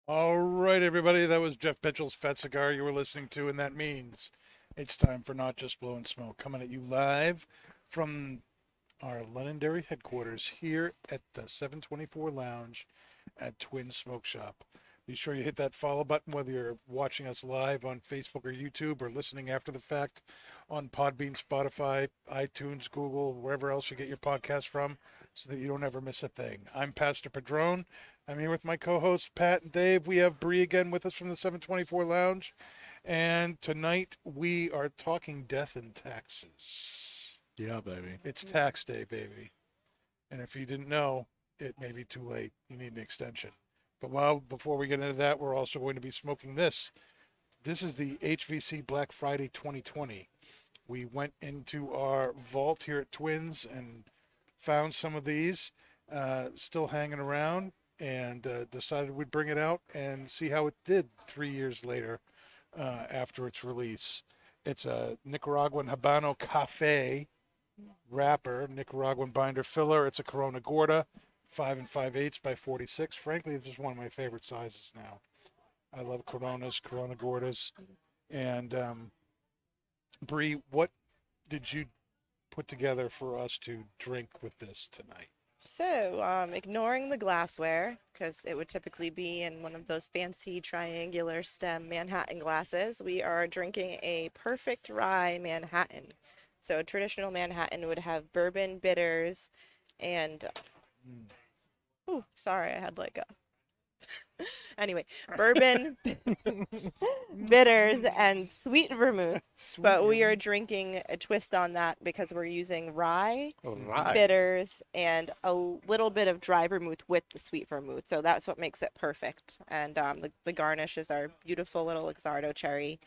All right, everybody. That was Jeff Mitchell's Fat Cigar you were listening to, and that means it's time for Not Just Blowing Smoke, coming at you live from our Londonderry headquarters here at the 724 Lounge at Twin Smoke Shop. Be sure you hit that follow button whether you're watching us live on Facebook or YouTube or listening after the fact on Podbean, Spotify, iTunes, Google, wherever else you get your podcast from so that you don't ever miss a thing. I'm Pastor Padron. I'm here with my co-hosts Pat and Dave. We have Bree again with us from the 724 Lounge. And tonight we are talking death and taxes. Yeah, baby. It's tax day, baby. And if you didn't know, it may be too late. You need an extension. But before we get into that, we're also going to be smoking this. This is the HVC Black Friday 2020. We went into our vault here at Twins and found some of these still hanging around and decided we'd bring it out and see how it did 3 years later after its release. It's a Nicaraguan Habano Cafe wrapper, Nicaraguan binder filler. It's a Corona Gorda, 5 5/8 by 46. Frankly, this is one of my favorite sizes now. I love Coronas, Corona Gordas. And Bree, what did you put together for us to drink with this tonight? So, ignoring the glassware, because it would typically be in one of those fancy triangular stem Manhattan glasses, we are drinking a perfect rye Manhattan. So, a traditional Manhattan would have bourbon, bitters, and... Ooh, sorry, I had like a... Anyway, bourbon, bitters, and sweet vermouth. But we are drinking a twist on that because we're using rye, bitters, and a little bit of dry vermouth with the sweet vermouth. So that's what makes it perfect. And the garnish is our beautiful little Luxardo cherry.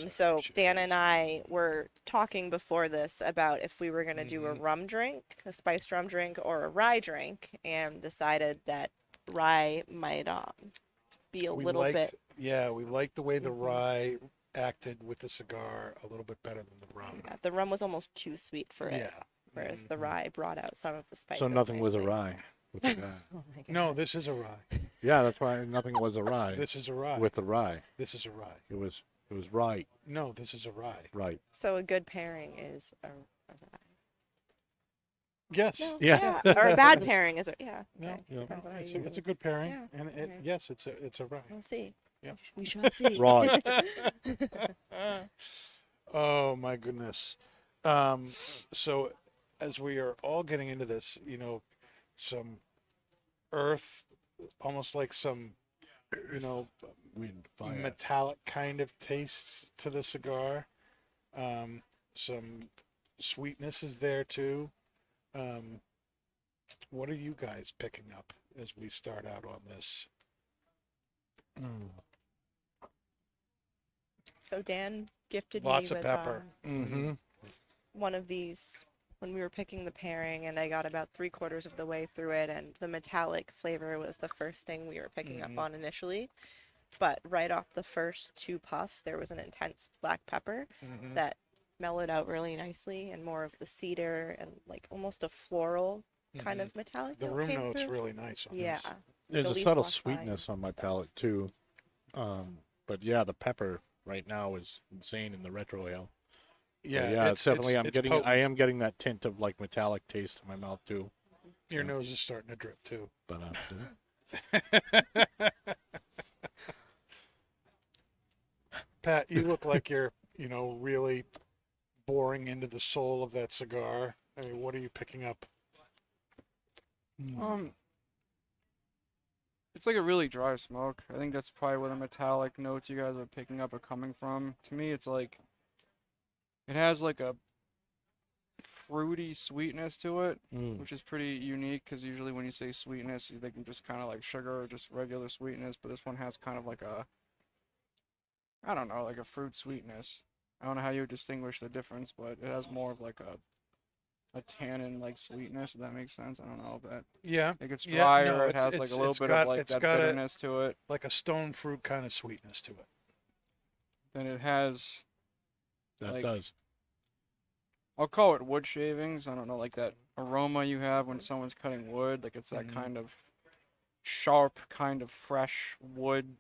So Dan and I were talking before this about if we were going to do a rum drink, a spiced rum drink, or a rye drink, and decided that rye might be a little bit. Yeah, we liked the way the rye acted with the cigar a little bit better than the rum. Yeah, the rum was almost too sweet for it, Yeah. whereas the rye brought out some of the spices. So nothing was a nicely. rye with the guy. Oh my God. No, this is a rye. Yeah, that's why nothing was a rye This is a rye. with the rye. This is a rye. It was right, No, this is a rye. right. So a good pairing is a rye. Yes. No, Yeah. or a bad pairing is a yeah. No, Okay. yeah. Depends on how you use It's a it. good pairing, Yeah, and okay. yes, it's a rye. We'll see. Yeah. We shall see. Right. Oh my goodness. So as we are all getting into this, some earth, almost like some, Wind, fire. metallic kind of tastes to the cigar. Some sweetness is there too. What are you guys picking up as we start out on this? So Dan gifted Lots me of with pepper. Mm-hmm. one of these when we were picking the pairing, and I got about 3/4 of the way through it, and the metallic flavor was the first thing we were picking up on initially. But right off the first two puffs, there was an intense black pepper that mellowed out really nicely, and more of the cedar and like almost a floral kind of metallic. The note room came note's through. really nice on Yeah. this. There's The a leaves subtle walk by sweetness on my stuff. palate too. But yeah, the pepper right now is insane in the retro ale. Yeah, Yeah, it's definitely. it's potent. I am getting that tint of like metallic taste in my mouth too. Your nose is starting to drip too. But Pat, you look like you're, really boring into the soul of that cigar. I mean, what are you picking up? It's like a really dry smoke. I think that's probably where the metallic notes you guys are picking up are coming from. To me, it's like it has like a fruity sweetness to it, which is pretty unique because usually when you say sweetness, you think just kind of like sugar or just regular sweetness, but this one has kind of like I don't know, like a fruit sweetness. I don't know how you would distinguish the difference, but it has more of like a tannin like sweetness, if that makes sense. I don't know if that. Yeah, Like it's Yeah, drier, no, it has like a little bit of like it's that got bitterness to it. like a stone fruit kind of sweetness to it. Then it has, that Like- does. I'll call it wood shavings. I don't know, like that aroma you have when someone's cutting wood. Like it's that kind of sharp kind of fresh wood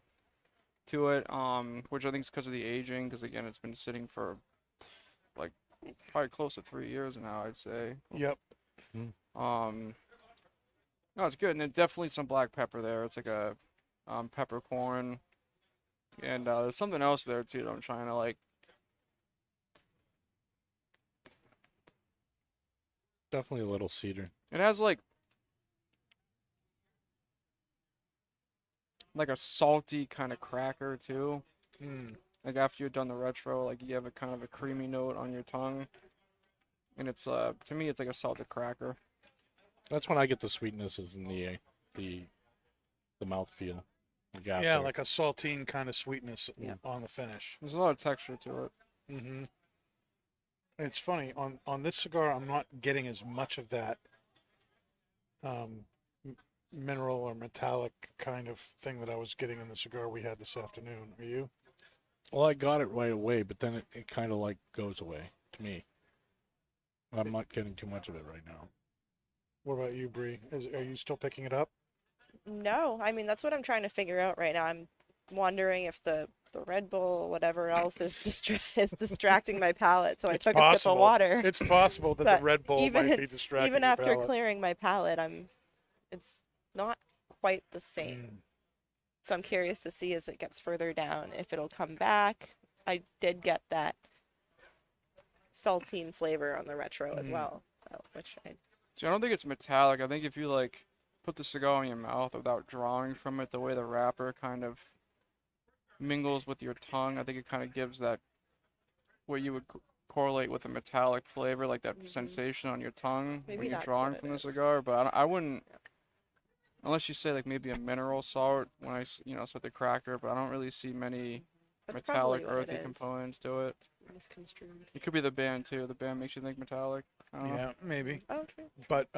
to it, which I think is because of the aging, because again it's been sitting for like probably close to 3 years now, I'd say. Yep. No, it's good, and then definitely some black pepper there. It's like a peppercorn, and there's something else there too that I'm trying to like. Definitely a little cedar. It has like a salty kind of cracker too. Mm. Like after you're done the retro, like you have a kind of a creamy note on your tongue, and it's to me it's like a salted cracker. That's when I get the sweetness is in the mouthfeel. Yeah, like a saltine kind of sweetness Yeah. on the finish. There's a lot of texture to it. Mm-hmm. It's funny on this cigar, I'm not getting as much of that mineral or metallic kind of thing that I was getting in the cigar we had this afternoon. Are you? Well, I got it right away, but then it kind of like goes away to me. I'm not getting too much of it right now. What about you, Bree? Are you still picking it up? No, I mean that's what I'm trying to figure out right now. I'm wondering if the Red Bull, whatever else, is distracting my palate. So I It's took a sip possible. of water. It's possible that But the Red Bull even- might be distracting Even your after palate. clearing my palate, it's not quite the same. Mm. So I'm curious to see as it gets further down if it'll come back. I did get that saltine flavor on the retro as Mm. well, which I See, I don't think it's metallic. I think if you like put the cigar in your mouth without drawing from it, the way the wrapper kind of mingles with your tongue, I think it kind of gives that what you would correlate with a metallic flavor, like that sensation on your tongue Maybe when you're that's drawing what it from the is. cigar. But I wouldn't, unless you say like maybe a mineral salt when I sort the cracker. But I don't really see many that's metallic, probably what it earthy is. components to it. Misconstrued. It could be the band too. The band makes you think metallic. I don't know. Yeah, maybe. Oh, true. But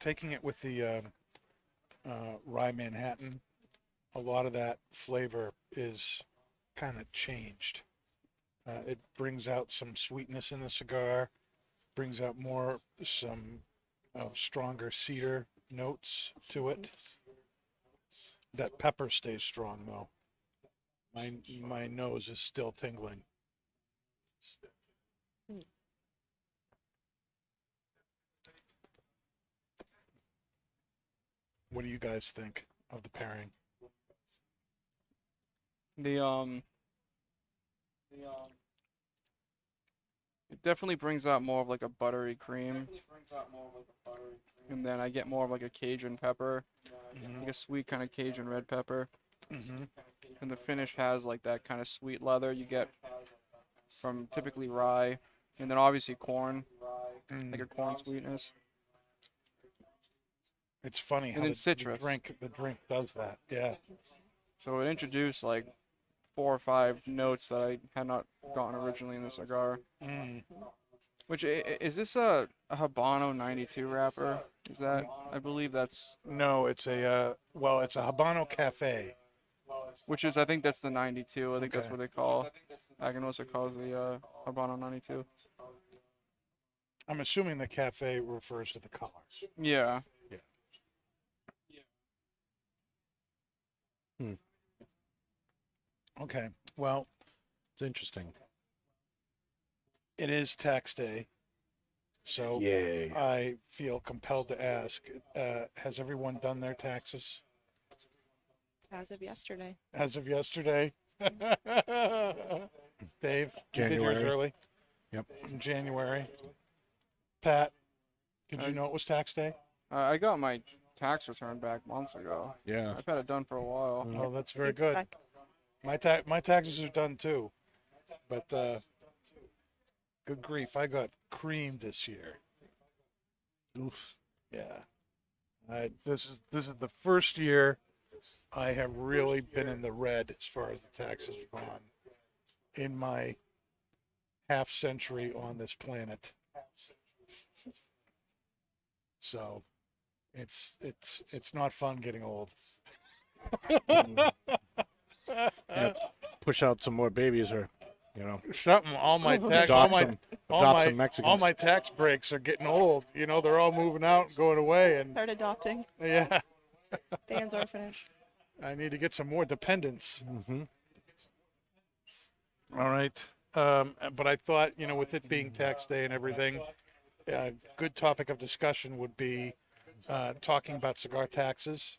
taking it with the rye Manhattan, a lot of that flavor is kind of changed. It brings out some sweetness in the cigar, brings out some stronger cedar notes to it. That pepper stays strong though. My nose is still tingling. What do you guys think of the pairing? It definitely brings out more of like a buttery cream. And then I get more of like a Cajun pepper, like a sweet kind of Cajun red pepper. Mm-hmm. And the finish has like that kind of sweet leather you get from typically rye. And then obviously corn, like a corn sweetness. It's funny how then the citrus. the drink does that. Yeah. So it introduced like 4 or 5 notes that I had not gotten originally in the cigar. Mm. Which is this a Habano 92 wrapper? Is that? I believe that's. No, it's a it's a Habano Cafe. Which is, I think that's the 92. I think that's Okay. what they call. Aganosa calls the Habano 92. I'm assuming the cafe refers to the colors. Yeah. Okay. Well, It's interesting. it is tax day, so Yay. I feel compelled to ask: has everyone done their taxes As of yesterday. as of yesterday? Dave, you did yours January. early. Yep. In January. Pat, did you know it was tax day? I got my tax return back months ago. Yeah. I've had it done for a while. Oh, that's very good. Back- My taxes are done too, but good grief, I got creamed this year. Oof. Yeah, this is the first year I have really been in the red as far as the taxes are gone in my half century on this planet. So it's not fun getting old. Yeah, push out some more babies or, Something. All my tax, adopt some Mexicans. all my tax breaks are getting old. They're all moving out and going away, and Start adopting. yeah. Dan's orphanage. I need to get some more dependents. Mm-hmm. All right. But I thought, with it being tax day and everything, a good topic of discussion would be talking about cigar taxes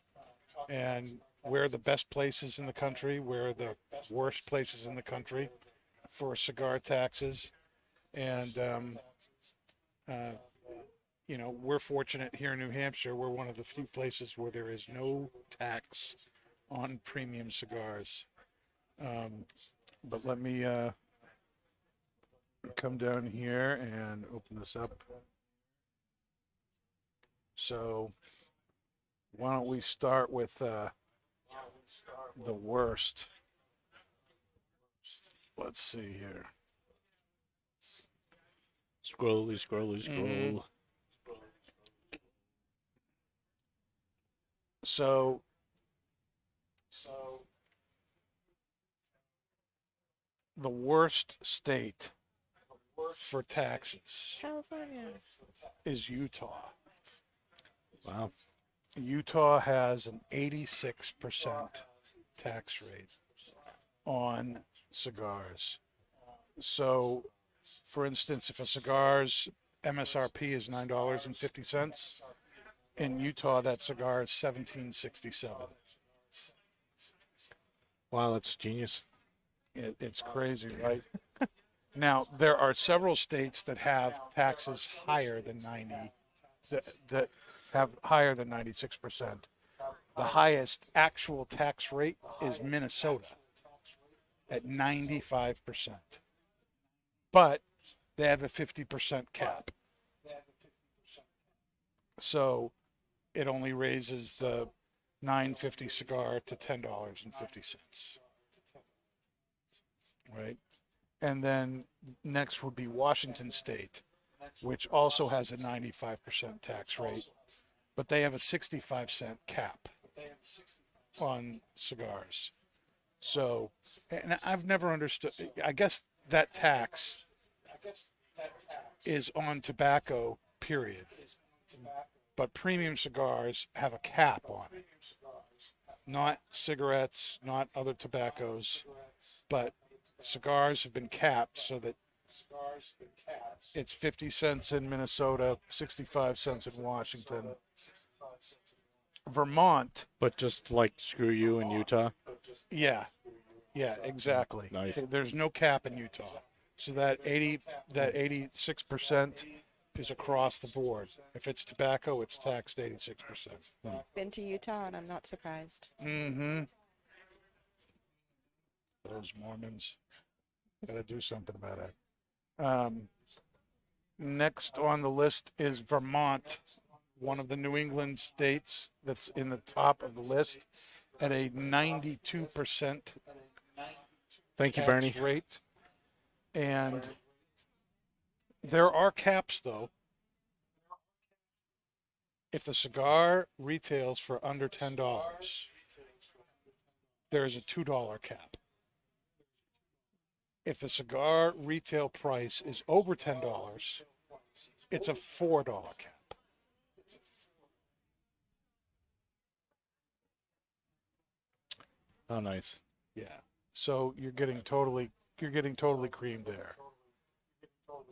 and where are the best places in the country, where are the worst places in the country for cigar taxes. And, we're fortunate here in New Hampshire. We're one of the few places where there is no tax on premium cigars. But let me come down here and open this up. So why don't we start with the worst? Let's see here. Scrolly, scrolly, scroll. Mhm. So the worst state for taxes California. is Utah. Wow. Utah has an 86% tax rate on cigars. So, for instance, if a cigar's MSRP is $9.50, in Utah that cigar is $17.67. Wow, that's genius. It's crazy, right? Now, there are several states that have taxes higher than 90, that have higher than 96%. The highest actual tax rate is Minnesota at 95%. But they have a 50% cap. So it only raises the $9.50 cigar to $10.50. Right? And then next would be Washington State, which also has a 95% tax rate, but they have a 65-cent cap on cigars. So, and I've never understood, I guess that tax is on tobacco, period. But premium cigars have a cap on it. Not cigarettes, not other tobaccos, but cigars have been capped so that it's 50 cents in Minnesota, 65 cents in Washington. Vermont, But just like screw you in Utah. yeah, exactly. Nice. There's no cap in Utah. So that 86% is across the board. If it's tobacco, it's taxed 86%. Been to Utah and I'm not surprised. Mm-hmm. Those Mormons. Gotta do something about it. Next on the list is Vermont, one of the New England states that's in the top of the list at a 92% Thank you, tax Bernie. rate. And there are caps, though. If the cigar retails for under $10, there is a $2 cap. If the cigar retail price is over $10, it's a $4 cap. Oh, nice. Yeah. So you're getting totally creamed there.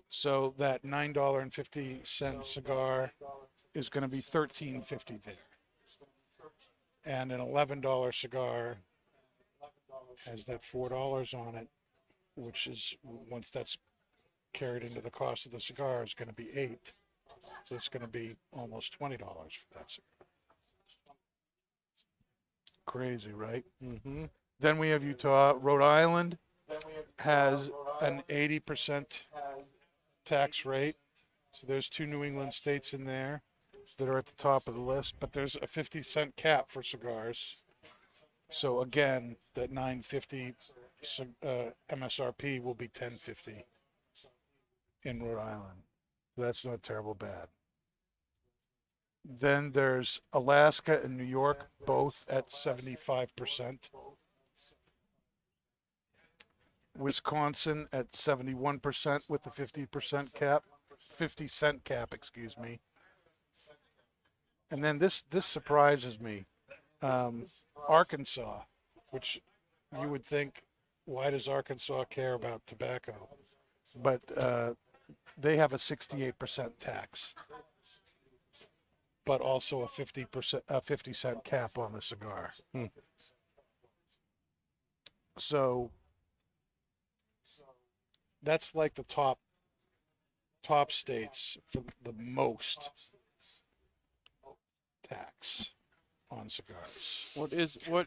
So that $9.50 cigar is going to be $13.50 there. And an $11 cigar has that $4 on it, which is, once that's carried into the cost of the cigar, is going to be $8. So it's going to be almost $20 for that cigar. Crazy, right? Mm-hmm. Then we have Utah. Rhode Island has an 80% tax rate. So there's two New England states in there that are at the top of the list, but there's a 50-cent cap for cigars. So again, that $9.50 MSRP will be $10.50 in Rhode Island. So that's not terrible bad. Then there's Alaska and New York, both at 75%. Wisconsin at 71% with the 50% cap, 50 cent cap, excuse me. And then this surprises me. Arkansas, which you would think, why does Arkansas care about tobacco? But they have a 68% tax, but also a 50-cent cap on the cigar. So that's like the top states for the most tax on cigars. What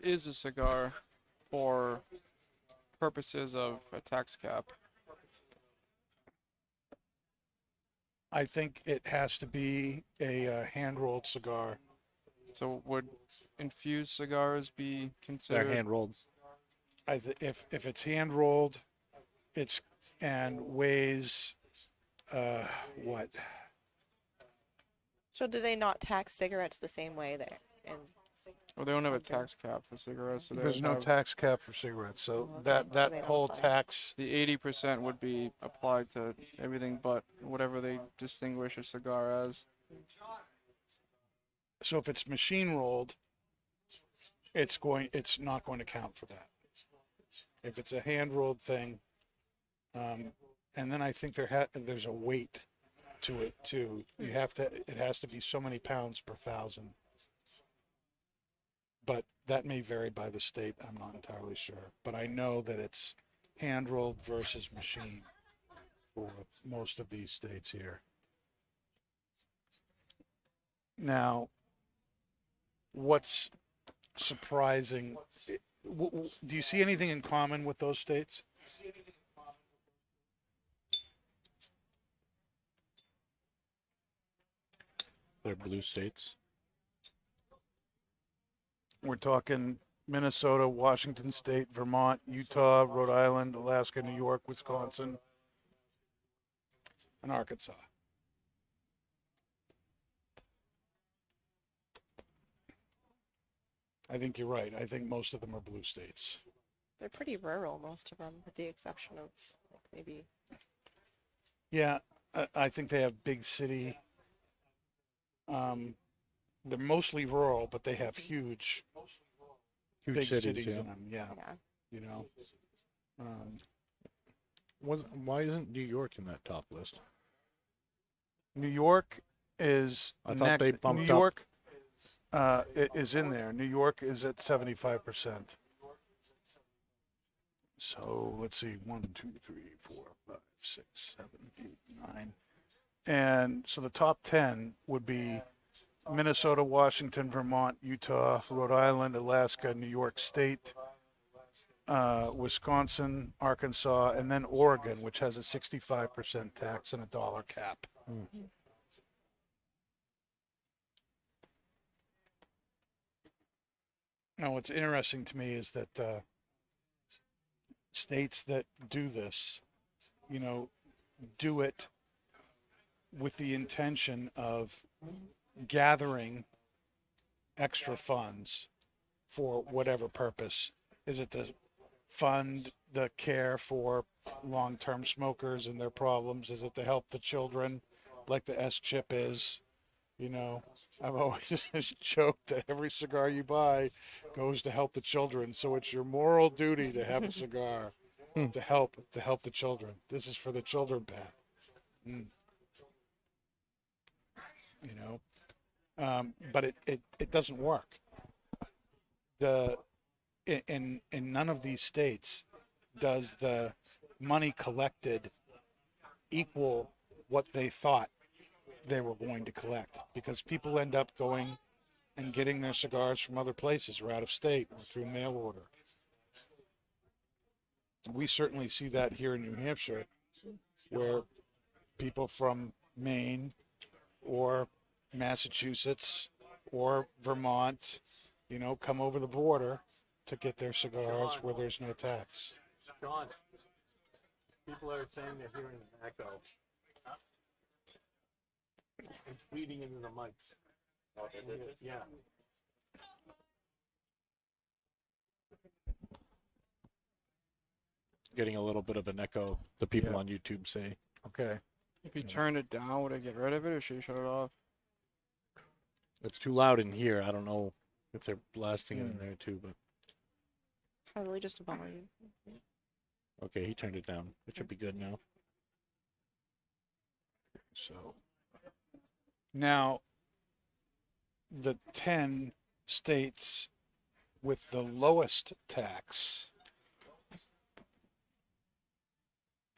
is a cigar for purposes of a tax cap? I think it has to be a hand-rolled cigar. So would infused cigars be They're considered? hand rolled. If it's hand-rolled, it's and weighs what? So do they not tax cigarettes the same way there? And Well, they don't have a tax cap for cigarettes. So they There's would no have- tax cap for cigarettes, so Okay, that so they don't whole apply. tax. The 80% would be applied to everything but whatever they distinguish a cigar as. So if it's machine rolled, it's not going to count for that. If it's a hand rolled thing, and then I think there's a weight to it too. It has to be so many pounds per thousand. But that may vary by the state. I'm not entirely sure, but I know that it's hand rolled versus machine for most of these states here. Now, what's surprising? Do you see anything in common with those states? They're blue states. We're talking Minnesota, Washington State, Vermont, Utah, Rhode Island, Alaska, New York, Wisconsin, and Arkansas. I think you're right. I think most of them are blue states. they're pretty rural, most of them, with the exception of maybe. Yeah, I think they have big city. They're mostly rural, but they have huge big cities yeah. in them. Yeah, Yeah. you know. Why isn't New York in that top list? New York is I thought they bumped New up. York is in there. New York is at 75%. So let's see, 1, 2, 3, 4, 5, 6, 7, 8, 9. And so the top 10 would be Minnesota, Washington, Vermont, Utah, Rhode Island, Alaska, New York State, Wisconsin, Arkansas, and then Oregon, which has a 65% tax and a dollar cap. Now, what's interesting to me is that states that do this, do it with the intention of gathering extra funds for whatever purpose. Is it to fund the care for long-term smokers and their problems? Is it to help the children like the S-chip is? I've always joked that every cigar you buy goes to help the children. So it's your moral duty to have a cigar to help the children. This is for the children, Pat. But it doesn't work. In none of these states does the money collected equal what they thought they were going to collect, because people end up going and getting their cigars from other places or out of state or through mail order. We certainly see that here in New Hampshire, where people from Maine or Massachusetts or Vermont, come over the border to get their cigars where there's no tax. Sean, people are saying they're hearing an echo. It's feeding into the mics. Yeah. Getting a little bit of an echo. The people Yeah. on YouTube say. Okay. If you turn it down, would I get rid of it, or should you shut it off? It's too loud in here. I don't know if they're blasting it in there too. But Probably just a volume. okay, he turned it down. It should be good now. So now the 10 states with the lowest tax,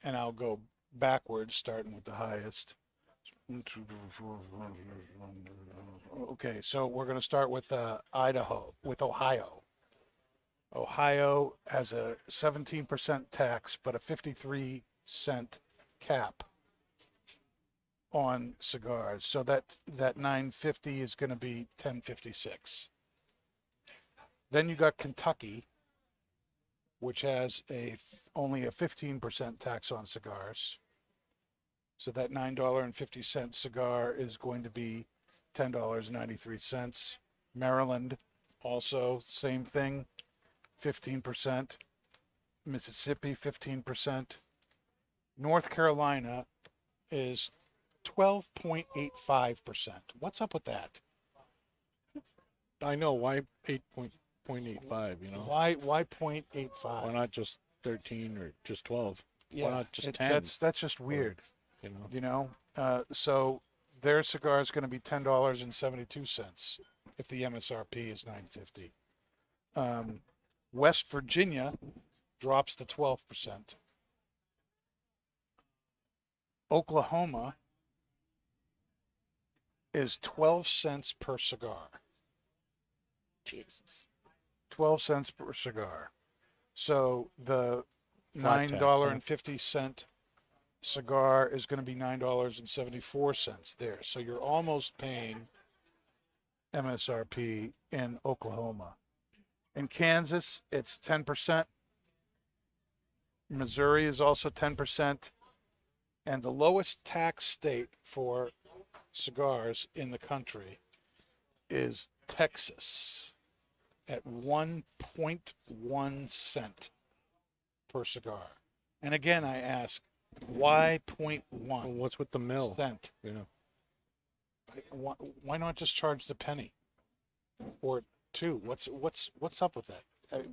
and I'll go backwards starting with the highest. Okay, so we're going to start with Ohio. Ohio has a 17% tax, but a 53-cent cap on cigars. So that $9.50 is going to be $10.56. Then you got Kentucky, which has only a 15% tax on cigars. So that $9.50 cigar is going to be $10.93. Maryland, also same thing, 15%. Mississippi, 15%. North Carolina is 12.85%. What's up with that? I know why 8.85. You know, Why 0.85? why not just 13 or just 12? Why not just 10? That's just weird. You know, So their cigar is going to be $10.72 if the MSRP is $9.50. West Virginia drops to 12%. Oklahoma is 12 cents per cigar. Jesus. 12 cents per cigar. So the Flat tax, $9.50 cigar is going to be $9.74 there. So you're almost paying MSRP in Oklahoma. In Kansas, it's 10%. Missouri is also 10%. And the lowest tax state for cigars in the country is Texas at 1.1 cent per cigar. And again, I ask, why 0.1 well, what's with the mill? cent? You know, Why not just charge the penny or two? What's up with that?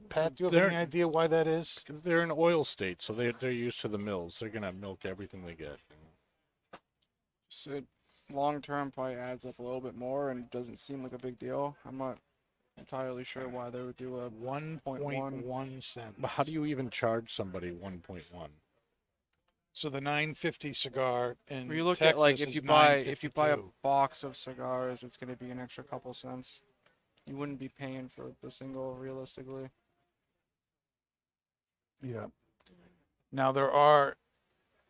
Pat, do you have any idea why that is? they're an oil state, so they're used to the mills. They're gonna milk everything they get. So long term probably adds up a little bit more and doesn't seem like a big deal. I'm not entirely sure why they would do a 1.1 cents. But how do you even charge somebody 1.1? So the 950 cigar in When you look Texas at like is if you buy a 952. box of cigars, it's going to be an extra couple cents. You wouldn't be paying for the single realistically. Yeah. Now there are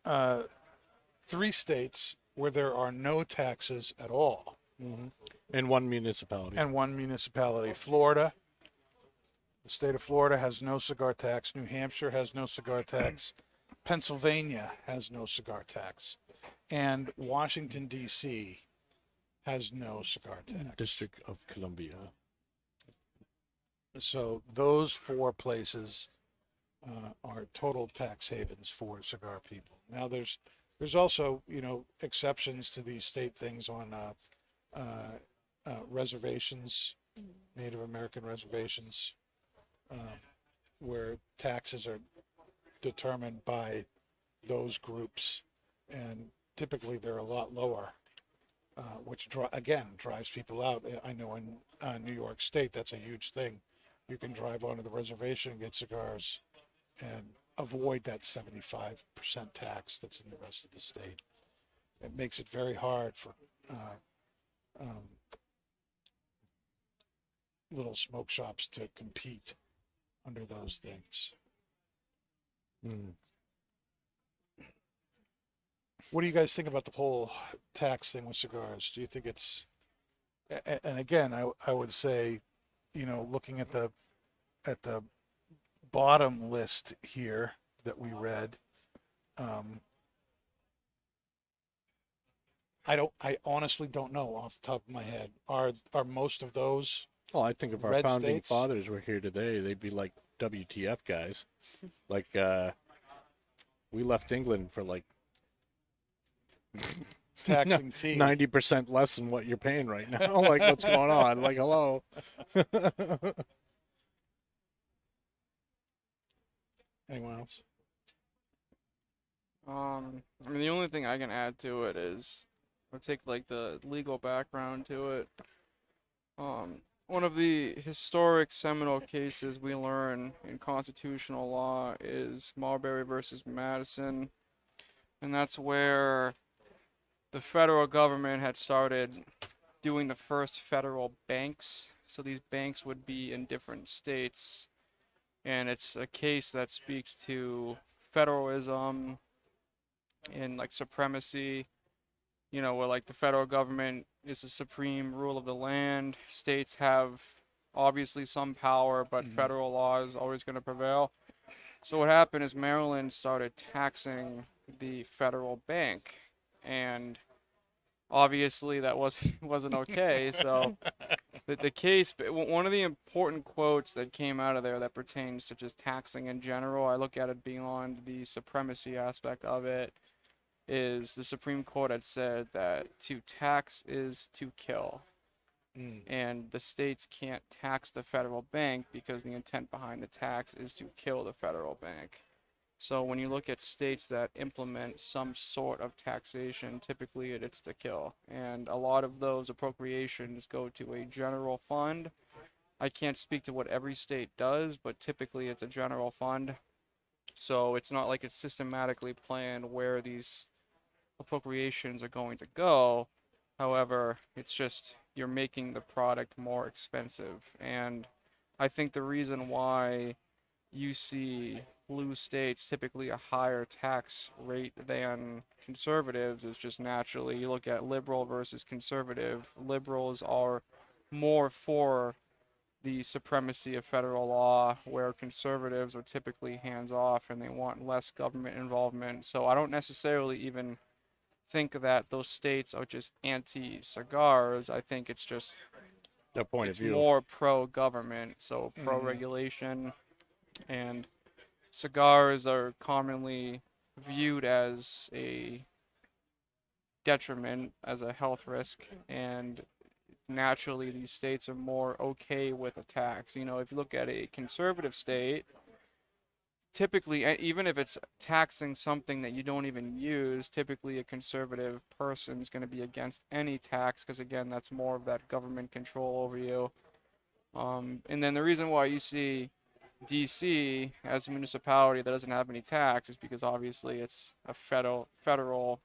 3 states where there are no taxes at all, In one municipality. and 1 municipality. Florida, the state of Florida has no cigar tax. New Hampshire has no cigar tax. Pennsylvania has no cigar tax, and Washington D.C. has no cigar tax. District of Columbia. So those 4 places are total tax havens for cigar people. Now there's also exceptions to these state things on reservations, Native American reservations, where taxes are determined by those groups, and typically they're a lot lower, which drives people out. I know in New York State that's a huge thing. You can drive onto the reservation and get cigars and avoid that 75% tax that's in the rest of the state. It makes it very hard for little smoke shops to compete under those things. What do you guys think about the whole tax thing with cigars? Do you think it's, and again, I would say, looking at the bottom list here that we read, I honestly don't know off the top of my head. Are most of those? Well, I think if our Red founding states? fathers were here today, they'd be like WTF guys. Like we left England for like taxing tea. 90% less than what you're paying right now. Like, what's going on? Like, hello. Anyone else? I mean, the only thing I can add to it is, I'll take like the legal background to it. One of the historic seminal cases we learn in constitutional law is Marbury versus Madison, and that's where the federal government had started doing the first federal banks. So these banks would be in different states, and it's a case that speaks to federalism and like supremacy, where like the federal government is the supreme rule of the land. States have obviously some power, but federal law is always going to prevail. So what happened is Maryland started taxing the federal bank, and obviously that wasn't okay. So the case, one of the important quotes that came out of there that pertains to just taxing in general, I look at it beyond the supremacy aspect of it, is the Supreme Court had said that to tax is to kill. And the states can't tax the federal bank because the intent behind the tax is to kill the federal bank. So when you look at states that implement some sort of taxation, typically it's to kill. And a lot of those appropriations go to a general fund. I can't speak to what every state does, but typically it's a general fund. So it's not like it's systematically planned where these appropriations are going to go. However, it's just you're making the product more expensive. And I think the reason why you see blue states typically a higher tax rate than conservatives is just naturally, you look at liberal versus conservative. Liberals are more for the supremacy of federal law, where conservatives are typically hands off and they want less government involvement. So I don't necessarily even think that those states are just anti-cigars. I think it's just Their point of it's view. more pro-government, so pro-regulation, and cigars are commonly viewed as a detriment, as a health risk, and naturally these states are more okay with a tax. If you look at a conservative state, typically, even if it's taxing something that you don't even use, typically a conservative person is going to be against any tax because, again, that's more of that government control over you. And then the reason why you see DC as a municipality that doesn't have any tax is because obviously it's a federal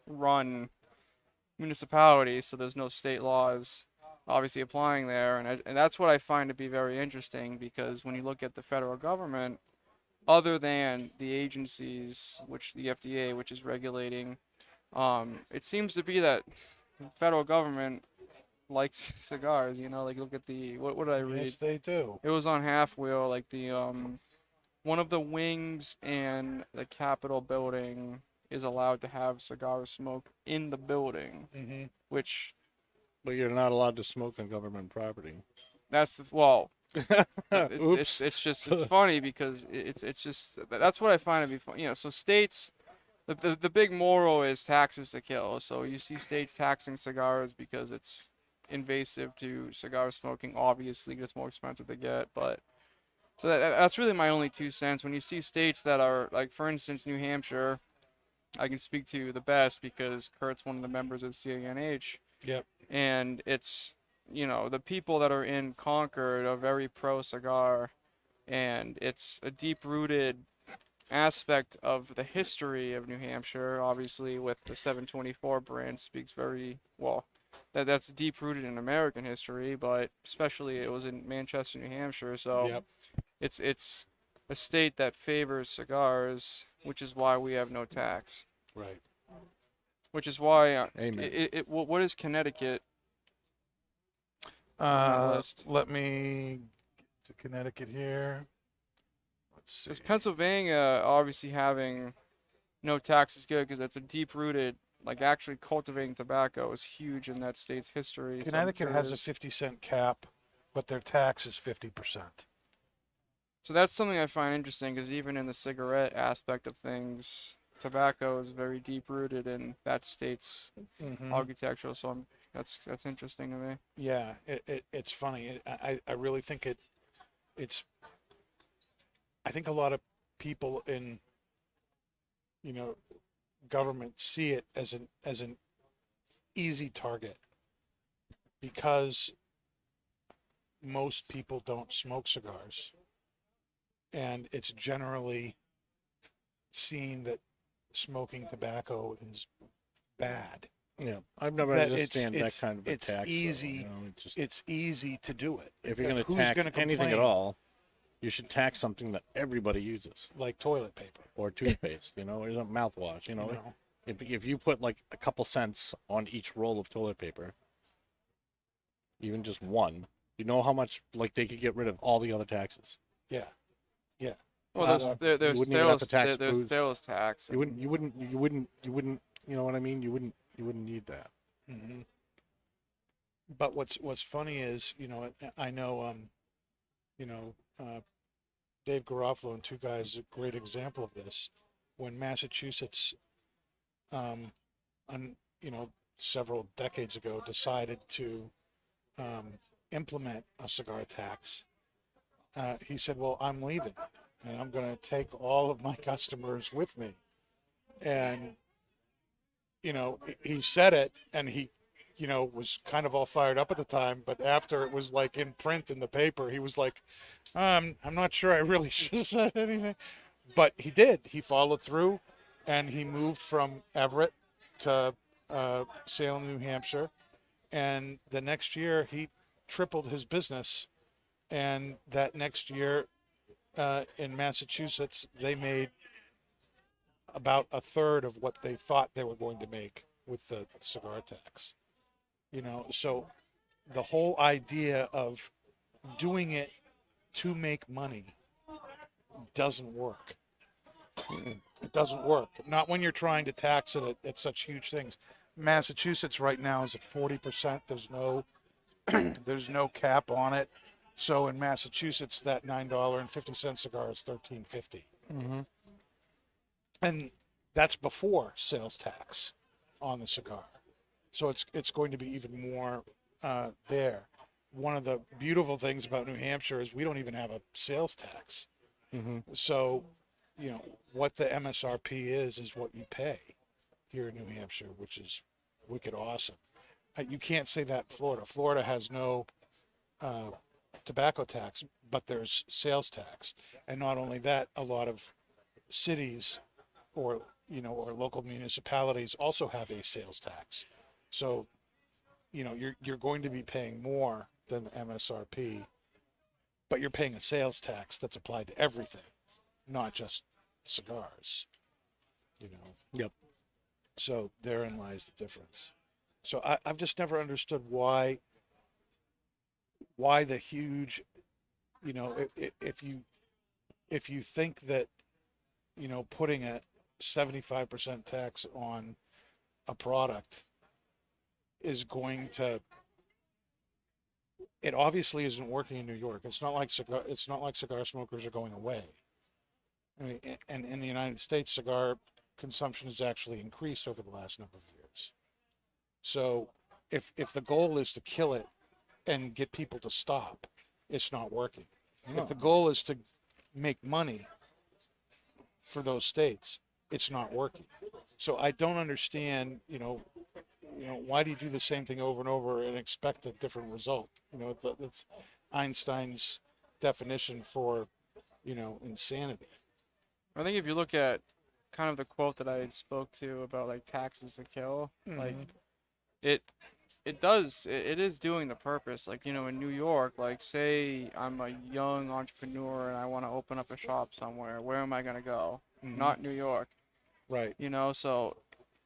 run municipality, so there's no state laws obviously applying there, and that's what I find to be very interesting, because when you look at the federal government, other than the agencies, which the FDA, which is regulating, it seems to be that the federal government likes cigars. Like look at the what did I read? Yes, they do. It was on Half Wheel, like the one of the wings and the Capitol building is allowed to have cigar smoke in the building, which But you're not allowed to smoke on government property. that's Oops. it's funny because it's just that's what I find to be fun. So states, the big moral is taxes to kill. So you see states taxing cigars because it's invasive to cigar smoking. Obviously, it's more expensive to get, but so that's really my only 2 cents. When you see states that are like, for instance, New Hampshire, I can speak to the best because Kurt's one of the members of the CANH. Yep. And it's, the people that are in Concord are very pro-cigar, and it's a deep-rooted aspect of the history of New Hampshire. Obviously, with the 724 brand speaks very well. That's deep-rooted in American history, but especially it was in Manchester, New Hampshire. So Yep. it's a state that favors cigars, which is why we have no tax. Right. Which is why Amen. what is Connecticut? my list. Let me get to Connecticut here. Let's see. Because Pennsylvania obviously having no tax is good because it's a deep-rooted, like actually cultivating tobacco is huge in that state's history. So I'm Connecticut sure has a there's- 50-cent cap, but their tax is 50%. So that's something I find interesting because even in the cigarette aspect of things, tobacco is very deep rooted in that state's Mhm. architecture. So that's interesting to me. Yeah, it's funny. I really think it's I think a lot of people in, you know, government see it as an easy target because most people don't smoke cigars, and it's generally seen that smoking tobacco is bad. Yeah, I've never That understand that kind of it's attack. easy. It's just, It's easy to do it. if you're going to Who's tax gonna anything at complain? all, you should tax something that everybody uses, Like toilet paper. or toothpaste, or some mouthwash. You know? If you put like a couple cents on each roll of toilet paper, even just one, you know how much like they could get rid of all the other taxes. Yeah, yeah. Well, Uh, there's you wouldn't even have to sales tax there's booze. sales tax. You wouldn't. You know what I mean? You wouldn't need that. Hmm. But what's funny is, I know, Dave Garofalo and two guys, a great example of this. When Massachusetts, on, several decades ago, decided to implement a cigar tax, he said, "Well, I'm leaving, and I'm going to take all of my customers with me." And he said it, and he was kind of all fired up at the time, but after it was like in print in the paper, he was like, I'm not sure I really should have said anything. But he did. He followed through, and he moved from Everett to Salem, New Hampshire. And the next year, he tripled his business. And that next year in Massachusetts, they made about a third of what they thought they were going to make with the cigar tax. So the whole idea of doing it to make money doesn't work. It doesn't work. Not when you're trying to tax it at such huge things. Massachusetts right now is at 40%. There's no cap on it. So in Massachusetts, that $9.50 cigar is $13.50. Mm-hmm. And that's before sales tax on the cigar. So it's going to be even more there. One of the beautiful things about New Hampshire is we don't even have a sales tax. Mm-hmm. So, what the MSRP is what you pay here in New Hampshire, which is wicked awesome. You can't say that in Florida. Florida has no tobacco tax, but there's sales tax. And not only that, a lot of cities or local municipalities also have a sales tax. So, you're going to be paying more than the MSRP, but you're paying a sales tax that's applied to everything, not just cigars. Yep. So therein lies the difference. So I've just never understood why the huge, if you think that, putting a 75% tax on a product is going to, it obviously isn't working in New York. It's not like cigar smokers are going away. I mean, and in the United States, cigar consumption has actually increased over the last number of years. So if the goal is to kill it and get people to stop, it's not working. No. If the goal is to make money for those states, it's not working. So I don't understand, why do you do the same thing over and over and expect a different result? That's Einstein's definition for, insanity. I think if you look at kind of the quote that I had spoke to about like taxes to kill, like it is doing the purpose. Like, in New York, like say I'm a young entrepreneur and I want to open up a shop somewhere. Where am I going to go? Not New York. Right. So,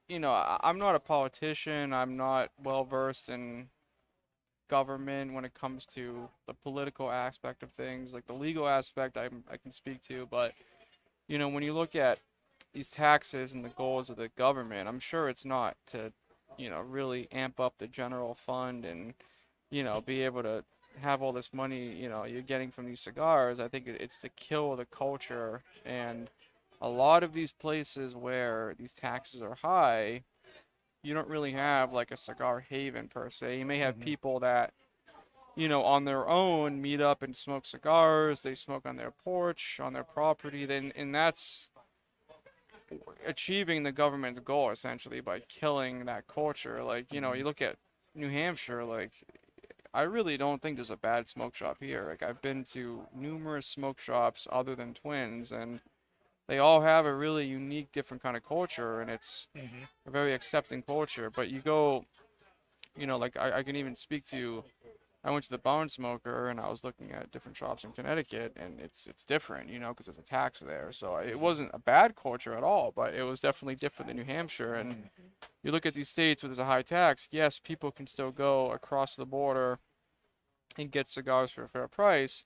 I'm not a politician. I'm not well versed in government when it comes to the political aspect of things. Like the legal aspect I can speak to, but when you look at these taxes and the goals of the government, I'm sure it's not to, really amp up the general fund and, be able to have all this money, you're getting from these cigars. I think it's to kill the culture and a lot of these places where these taxes are high, you don't really have like a cigar haven per se. You may have people that, on their own meet up and smoke cigars. They smoke on their porch, on their property. Then, and that's achieving the government's goal essentially by killing that culture. Like, you look at New Hampshire, like, I really don't think there's a bad smoke shop here. Like, I've been to numerous smoke shops other than Twins, and they all have a really unique, different kind of culture, and it's a very accepting culture. But you go, like I can even speak to, I went to the Barn Smoker and I was looking at different shops in Connecticut, and it's different, because there's a tax there. So it wasn't a bad culture at all, but it was definitely different than New Hampshire. And you look at these states where there's a high tax, yes, people can still go across the border and get cigars for a fair price,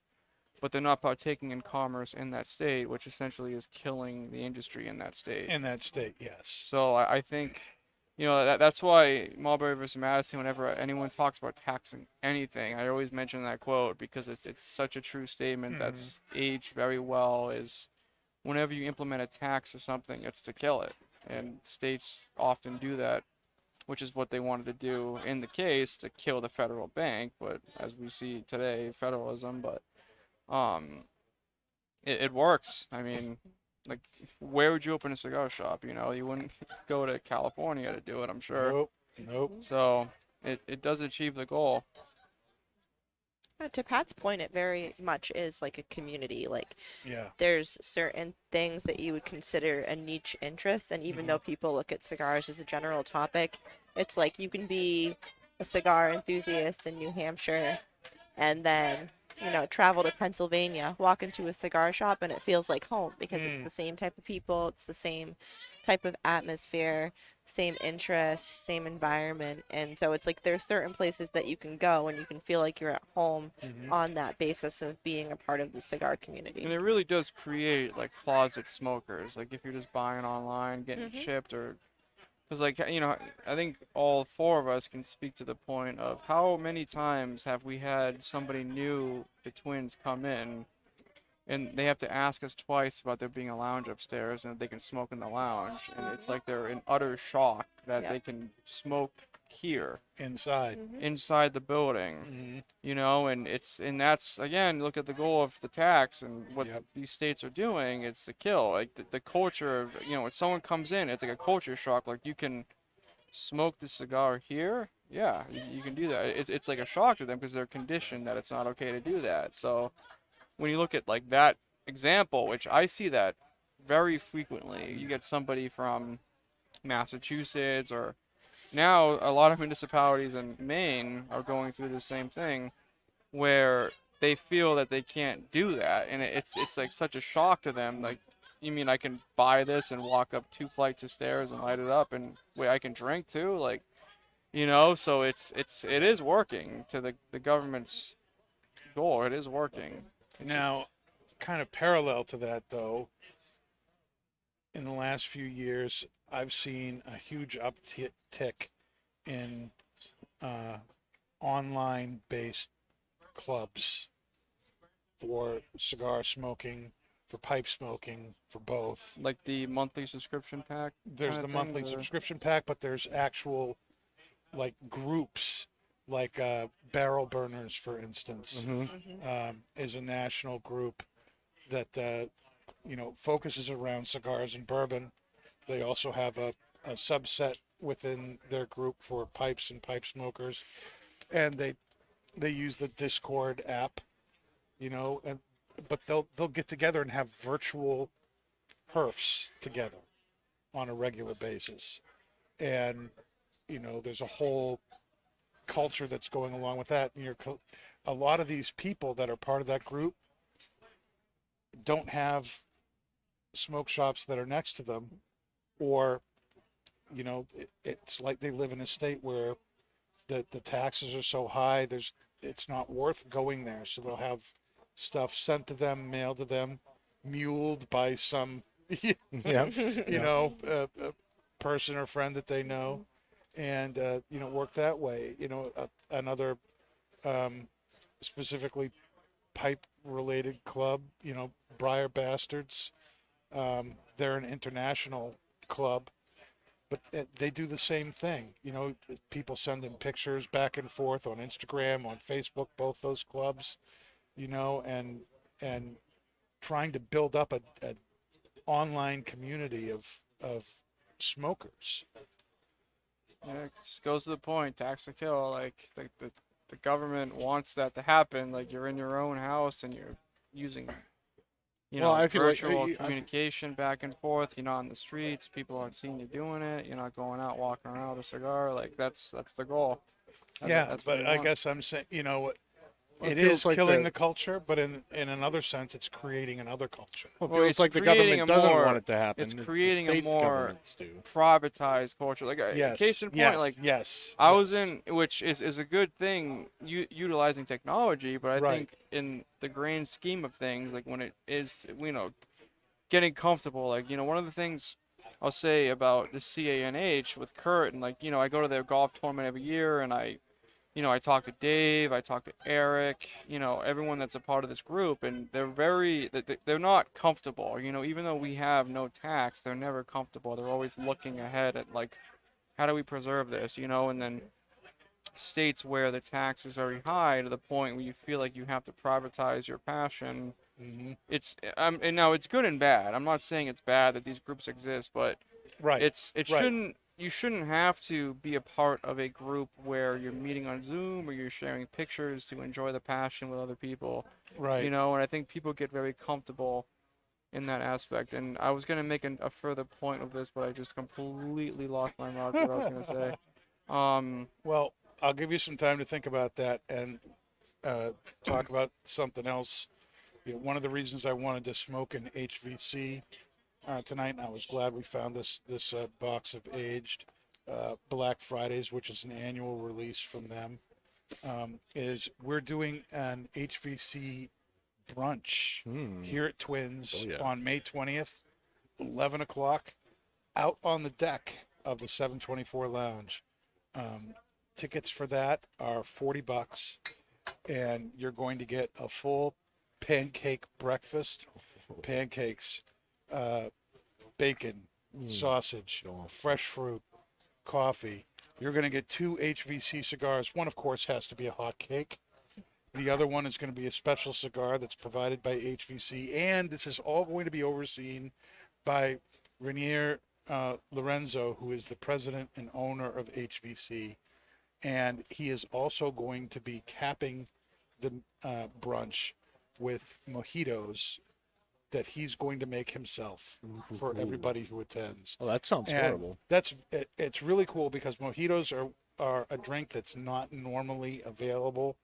but they're not partaking in commerce in that state, which essentially is killing the industry in that state. In that state, yes. So I think, that's why Marbury versus Madison, whenever anyone talks about taxing anything, I always mention that quote because it's such a true statement that's aged very well, is whenever you implement a tax or something, it's to kill it. And states often do that, which is what they wanted to do in the case to kill the federal bank. But as we see today, federalism, but it works. I mean, like, where would you open a cigar shop? You wouldn't go to California to do it, I'm sure. Nope. So it does achieve the goal. To Pat's point, it very much is like a community. Like, Yeah. there's certain things that you would consider a niche interest, and even though people look at cigars as a general topic, it's like you can be a cigar enthusiast in New Hampshire and then travel to Pennsylvania, walk into a cigar shop, and it feels like home because it's the same type of people, it's the same type of atmosphere, same interest, same environment. And so it's like there's certain places that you can go and you can feel like you're at home on that basis of being a part of the cigar community. And it really does create like closet smokers. Like if you're just buying online, getting shipped, or because I think all four of us can speak to the point of how many times have we had somebody new to Twins come in and they have to ask us twice about there being a lounge upstairs and they can smoke in the lounge, and it's like they're in utter shock that they can smoke here Inside. inside the building. And that's, again, look at the goal of the tax and what these states are doing. It's to kill like the culture of, when someone comes in, it's like a culture shock. Like, you can smoke the cigar here, you can do that. It's like a shock to them because they're conditioned that it's not okay to do that. So when you look at like that example, which I see that very frequently, you get somebody from Massachusetts, or now a lot of municipalities in Maine are going through the same thing where they feel that they can't do that, and it's like such a shock to them. Like, you mean I can buy this and walk up 2 flights of stairs and light it up, and wait, I can drink too? Like, so it is working to the government's goal. It is working. Now, kind of parallel to that, though, in the last few years, I've seen a huge uptick in online-based clubs for cigar smoking, for pipe smoking, for both. Like the monthly subscription pack? There's kinda the thing, monthly or- subscription pack, but there's actual, like, groups, like Barrel Burners, for instance, is a national group that focuses around cigars and bourbon. They also have a subset within their group for pipes and pipe smokers, and they use the Discord app, but they'll get together and have virtual perfs together on a regular basis, and there's a whole culture that's going along with that. And a lot of these people that are part of that group don't have smoke shops that are next to them, or it's like they live in a state where the taxes are so high, it's not worth going there, so they'll have stuff sent to them, mailed to them, muled by some a person or friend that they know, and work that way. Another specifically pipe related club, Briar Bastards, They're an international club, but they do the same thing. You know, people sending pictures back and forth on Instagram, on Facebook, both those clubs, you know, and trying to build up a online community of smokers. Yeah, it just goes to the point, tax to kill. Like the government wants that to happen. Like you're in your own house and you're using, Well, I feel like- virtual I- communication back and forth. You're not on the streets. People aren't seeing you doing it. You're not going out walking around with a cigar. Like that's the goal. That's what But we I want. guess I'm saying, you know, Well, it it feels is like killing the- the culture, but in another sense, it's creating another culture. Well, it Well, feels it's like the creating government a doesn't more- want it to happen. it's the creating a state more governments do. privatized culture. Like Yes. case in point, yes, like yes. I was yes. in, which is a good thing, utilizing technology, but I Right. think in the grand scheme of things, like when it is, getting comfortable, like, one of the things I'll say about the CANH with Kurt, and like, I go to their golf tournament every year, and I talk to Dave, I talk to Eric, everyone that's a part of this group, and they're not comfortable, even though we have no tax, they're never comfortable. They're always looking ahead at like, how do we preserve this, and then states where the tax is very high to the point where you feel like you have to privatize your passion. Mhm. And now it's good and bad. I'm not saying it's bad that these groups exist, but Right. it right. you shouldn't have to be a part of a group where you're meeting on Zoom or you're sharing pictures to enjoy the passion with other people. Right. And I think people get very comfortable in that aspect. And I was gonna make a further point of this, but I just completely lost my mouth what I was gonna say. Well, I'll give you some time to think about that and talk about something else. You know, one of the reasons I wanted to smoke an HVC tonight, and I was glad we found this box of aged Black Fridays, which is an annual release from them, is we're doing an HVC brunch here at Twins Oh, yeah. on May 20th, 11 o'clock, out on the deck of the 724 Lounge. Tickets for that are $40, and you're going to get a full pancake breakfast, pancakes, bacon, sausage, fresh fruit, coffee. You're going to get 2 HVC cigars. One, of course, has to be a hot cake. The other one is going to be a special cigar that's provided by HVC, and this is all going to be overseen by Rainier Lorenzo, who is the president and owner of HVC, and he is also going to be capping the brunch with mojitos that he's going to make himself for everybody who attends. Oh, that sounds And horrible. it's really cool because mojitos are a drink that's not normally available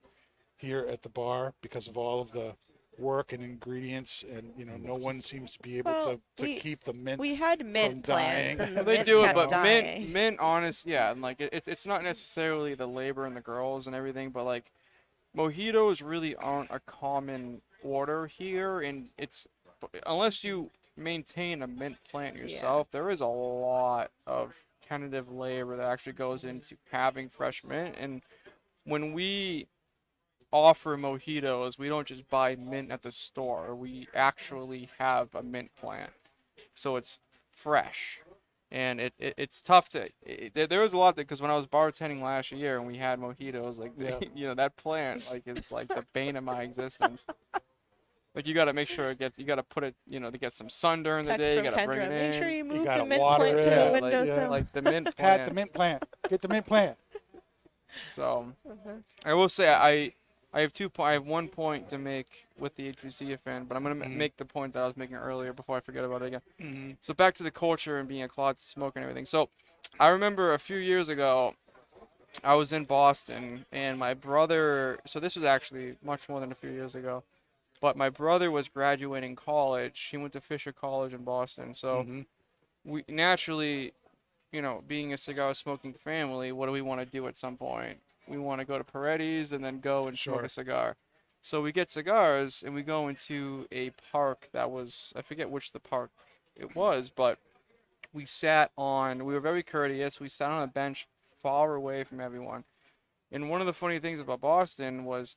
here at the bar because of all of the work and ingredients, and no one seems to be able Well, to keep the mint. We had mint plants, dying. and the They mint do it, kept but dying. mint, honest, yeah, and like it's not necessarily the labor and the girls and everything, but like mojitos really aren't a common order here, and it's unless you maintain a mint plant yourself, there is a lot of tentative labor that actually goes into having fresh mint, and when we offer mojitos, we don't just buy mint at the store. We actually have a mint plant, so it's fresh, and it's tough to. There was a lot because when I was bartending last year and we had mojitos, like Yeah. that plant, like it's like the bane of my existence. Like you got to make sure you got to put it, to get some sun during the Text day. You from got to bring Kendra. it Make in. sure you move gotta the mint water plant it. to Yeah, the like, windowsill. like the mint Pat plant. the mint plant. Get the mint plant. So, I will say I have 1 point to make with the HVC event, but I'm gonna make the point that I was making earlier before I forget about it again. So back to the culture and being a closet smoker and everything. So, I remember a few years ago, I was in Boston and my brother. So this was actually much more than a few years ago, but my brother was graduating college. He went to Fisher College in Boston. So we naturally, being a cigar smoking family, what do we want to do at some point? We want to go to Paredes and then go and smoke Sure. a cigar. So we get cigars and we go into a park that was, I forget which the park it was, but we were very courteous. We sat on a bench far away from everyone. And one of the funny things about Boston was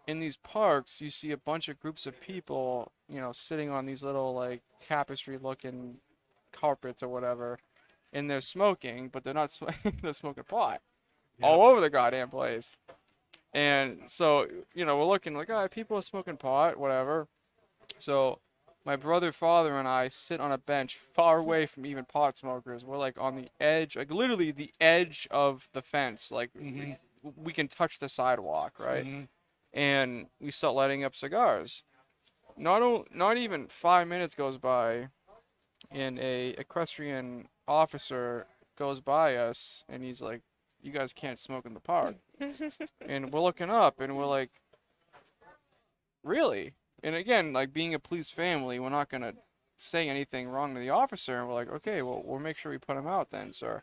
in these parks, you see a bunch of groups of people, sitting on these little like tapestry-looking carpets or whatever, and they're smoking, but they're not smoking. They're smoking pot all over the goddamn place. And so, we're looking like, people are smoking pot, whatever. So, my brother, father, and I sit on a bench far away from even pot smokers. We're like on the edge, like literally the edge of the fence. Like we can touch the sidewalk, right? And we start lighting up cigars. Not even 5 minutes goes by, and a equestrian officer goes by us, and he's like, "You guys can't smoke in the park." And we're looking up, and we're like, "Really?" And again, like being a police family, we're not gonna say anything wrong to the officer, and we're like, "Okay, well, we'll make sure we put him out then, sir."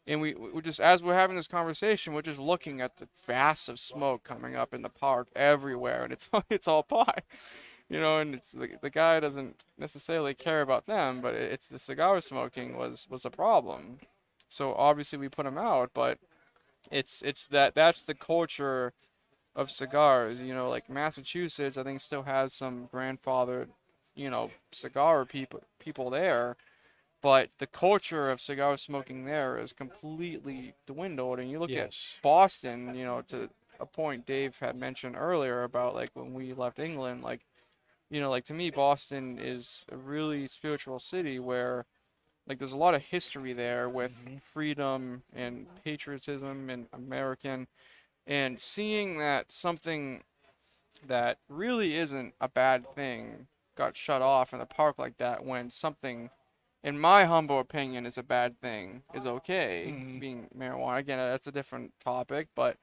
And we just, as we're having this conversation, we're just looking at the vast of smoke coming up in the park everywhere, and it's all pot, and it's the guy doesn't necessarily care about them, but it's the cigar smoking was a problem. So obviously we put him out, but it's that's the culture of cigars. Like Massachusetts, I think still has some grandfathered, cigar people there, but the culture of cigar smoking there is completely dwindled. And you look at Boston, to a point Dave had mentioned earlier about like when we left England, like, like to me, Boston is a really spiritual city where like there's a lot of history there with freedom and patriotism and American, and seeing that something that really isn't a bad thing got shut off in a park like that, when something, in my humble opinion, is a bad thing, is okay, being marijuana. Again, that's a different topic, but,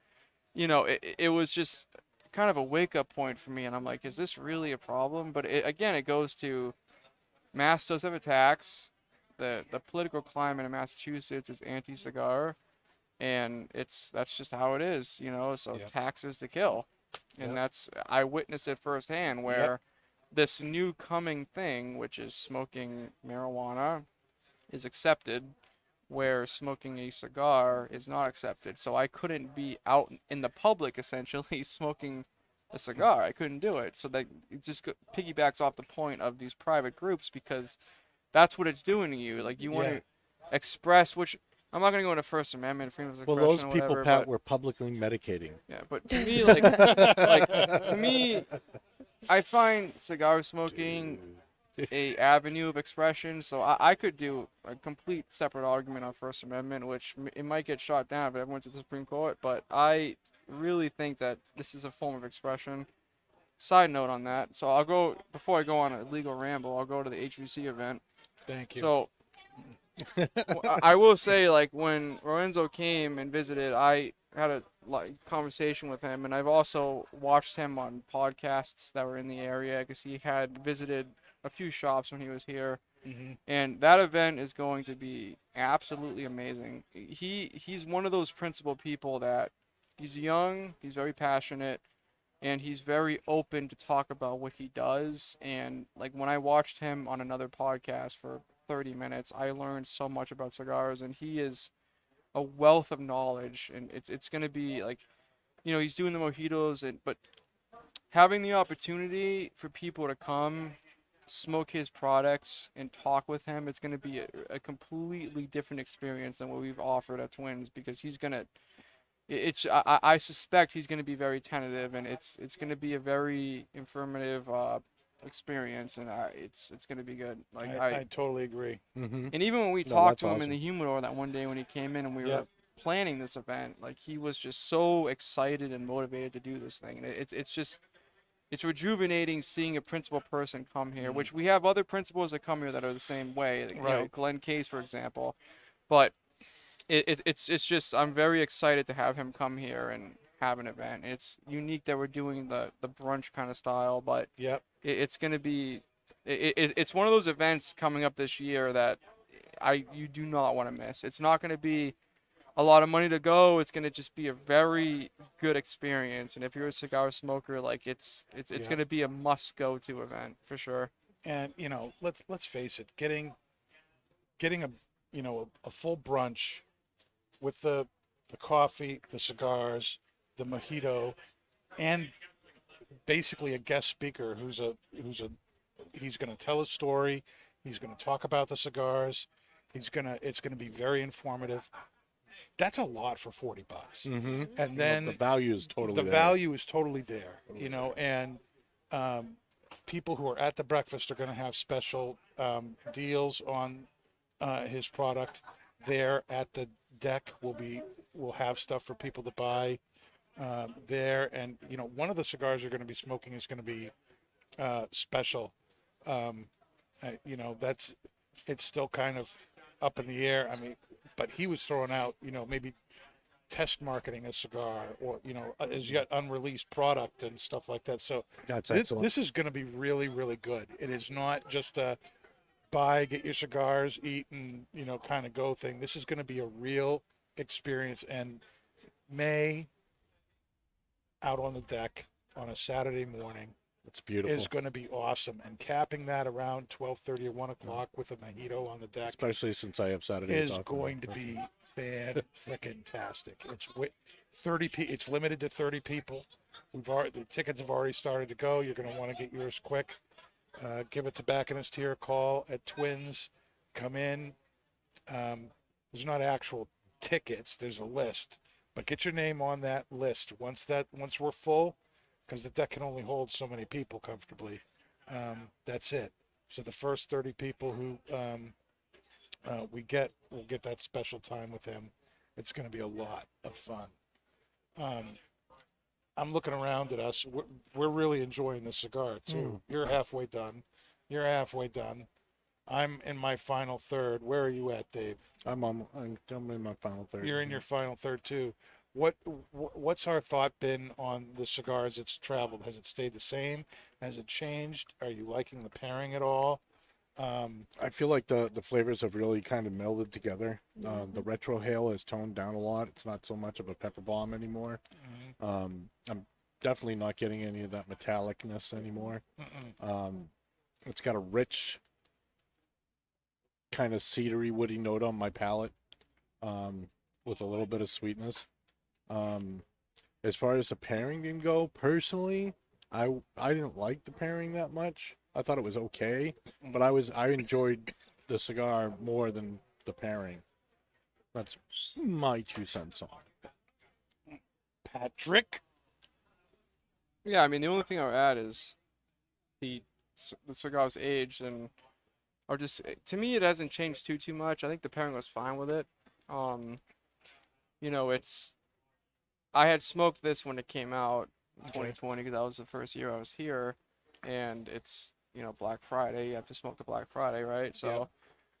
it was just kind of a wake-up point for me, and I'm like, is this really a problem? But, again, it goes to mass dose of attacks. The political climate in Massachusetts is anti-cigar, and that's just how it is, so taxes to kill. And I witnessed it firsthand, where this new coming thing, which is smoking marijuana, is accepted, where smoking a cigar is not accepted. So I couldn't be out in the public essentially smoking a cigar. I couldn't do it. So that it just piggybacks off the point of these private groups, because that's what it's doing to you. Like you want to express, which I'm not going to go into First Amendment, freedom of expression. Well, those or people, whatever, Pat, were publicly medicating. Yeah, but to me, to me, I find cigar smoking a avenue of expression. So I could do a complete separate argument on First Amendment, which it might get shot down if it went to the Supreme Court. But I really think that this is a form of expression. Side note on that. So before I go on a legal ramble, I'll go to the HVC event. Thank you. So I will say, like, when Lorenzo came and visited, I had a conversation with him, and I've also watched him on podcasts that were in the area, because he had visited a few shops when he was here. And that event is going to be absolutely amazing. He's one of those principled people that he's young, he's very passionate, and he's very open to talk about what he does. And like when I watched him on another podcast for 30 minutes, I learned so much about cigars, and he is a wealth of knowledge. And it's going to be like, he's doing the mojitos, but having the opportunity for people to come smoke his products and talk with him, it's going to be a completely different experience than what we've offered at Twins, because he's going to, I suspect he's going to be very tentative, and it's going to be a very informative experience, and it's going to be good. Like I totally agree. And even when we talked to him in the humidor that one day when he came in and we were planning this event, like he was just so excited and motivated to do this thing. And it's rejuvenating seeing a principal person come here, which we have other principals that come here that are the same way. Like, Glenn Case, for example, but. It's just, I'm very excited to have him come here and have an event. It's unique that we're doing the brunch kind of style, but it's going to be, it's one of those events coming up this year that you do not want to miss. It's not going to be a lot of money to go. It's going to just be a very good experience. And if you're a cigar smoker, like it's going to be a must go to event for sure. And let's face it, getting a full brunch with the coffee, the cigars, the mojito, and basically a guest speaker he's going to tell a story. He's going to talk about the cigars. It's going to be very informative. That's a lot for $40. Mm-hmm. And then the value is totally the there. value is totally there, and people who are at the breakfast are going to have special deals on his product. There at the deck we'll have stuff for people to buy there, and one of the cigars you're going to be smoking is going to be special. It's still kind of up in the air. I mean, but he was throwing out maybe test marketing a cigar, or as yet unreleased product and stuff like that. So That's this, excellent. this is going to be really, really good. It is not just a buy, get your cigars, eat, and kind of go thing. This is going to be a real experience. And May out on the deck on a Saturday morning It's beautiful. is going to be awesome. And capping that around 12:30 or 1 o'clock with a mojito on the deck Especially since I have Saturday is off. going to be fan-frickin-tastic. It's 30 It's limited to 30 people. The tickets have already started to go. You're going to want to get yours quick. Give a tobacconist here a call at Twins. Come in. There's not actual tickets. There's a list, but get your name on that list. Once we're full, because the deck can only hold so many people comfortably. That's it. So the first 30 people who we'll get that special time with him. It's going to be a lot of fun. I'm looking around at us. We're really enjoying this cigar too. You're halfway done. I'm in my final third. Where are you at, Dave? I'm in my final third. You're in your final third too. What's our thought been on the cigar as it's traveled? Has it stayed the same? Has it changed? Are you liking the pairing at all? I feel like the flavors have really kind of melded together. The retro hail has toned down a lot. It's not so much of a pepper bomb anymore. I'm definitely not getting any of that metallicness anymore. It's got a rich kind of cedary, woody note on my palate, with a little bit of sweetness. As far as the pairing can go, personally, I didn't like the pairing that much. I thought it was okay, but I enjoyed the cigar more than the pairing. That's my 2 cents on it. Patrick? Yeah, I mean, the only thing I would add is the cigar's aged, and to me, it hasn't changed too much. I think the pairing was fine with it. I had smoked this when it came out in 2020 because that was the first year I was here, and it's Black Friday. You have to smoke the Black Friday, right? So Yeah.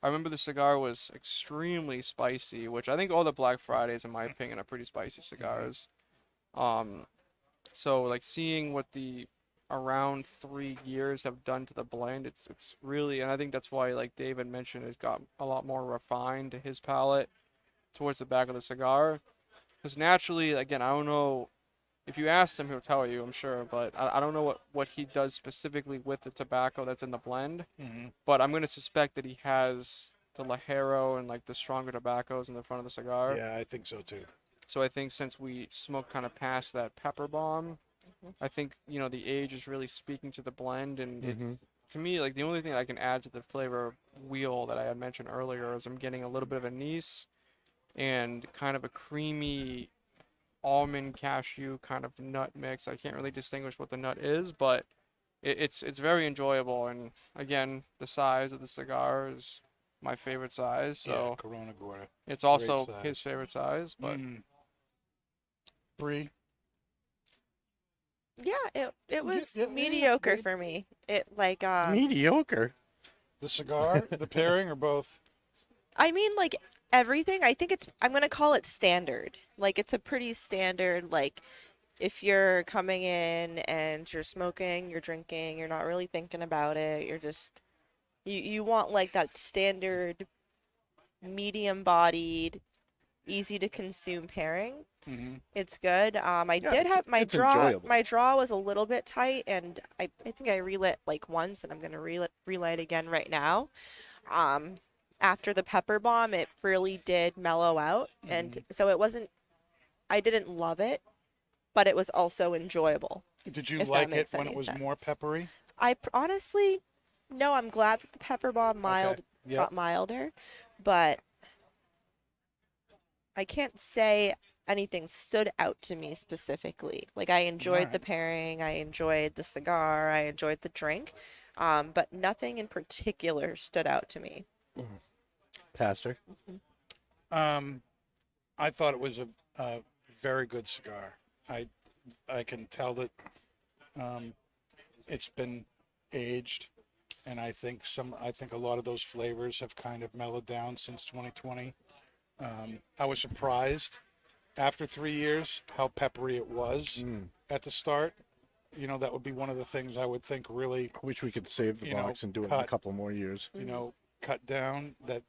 I remember the cigar was extremely spicy, which I think all the Black Fridays, in my opinion, are pretty spicy cigars. So like seeing what the around 3 years have done to the blend, it's really, and I think that's why, like David mentioned, it's got a lot more refined to his palate towards the back of the cigar. Because naturally, again, I don't know. If you asked him, he'll tell you, I'm sure, but I don't know what he does specifically with the tobacco that's in the blend. But I'm going to suspect that he has the Lajero and like the stronger tobaccos in the front of the cigar. Yeah, I think so too. So I think since we smoked kind of past that pepper bomb, I think, the age is really speaking to the blend. And it's, to me, like the only thing I can add to the flavor wheel that I had mentioned earlier is I'm getting a little bit of anise and kind of a creamy almond cashew kind of nut mix. I can't really distinguish what the nut is, but it's very enjoyable. And again, the size of the cigar is my favorite size, so Yeah, Corona Gorda. it's also size. his favorite size. But Bree? Yeah, it was yeah, mediocre yeah. for me. It like Mediocre. The cigar, the pairing, or both? I mean, like everything. I'm gonna call it standard. Like it's a pretty standard. Like if you're coming in and you're smoking, you're drinking, you're not really thinking about it. You're just you want like that standard, medium-bodied, easy to consume pairing. It's good. I did have my it's draw. enjoyable. My draw was a little bit tight, and I think I relit like once, and I'm gonna relight again right now. After the pepper bomb, it really did mellow out, and so it wasn't. I didn't love it, but it was also enjoyable. Did you If that like it makes when it any was more sense. peppery? Honestly, no, I'm glad that the pepper bomb Yep. got milder, but I can't say anything stood out to me specifically. Like I enjoyed the Alright. pairing, I enjoyed the cigar, I enjoyed the drink, but nothing in particular stood out to me. Pastor. Um, I thought it was a very good cigar. I can tell that it's been aged, and I think a lot of those flavors have kind of mellowed down since 2020. I was surprised after 3 years how peppery it was at the start. You know, that would be one of the things I would think really, I wish we could save the you know, box and do it in a cut. couple more years. you know, cut down. That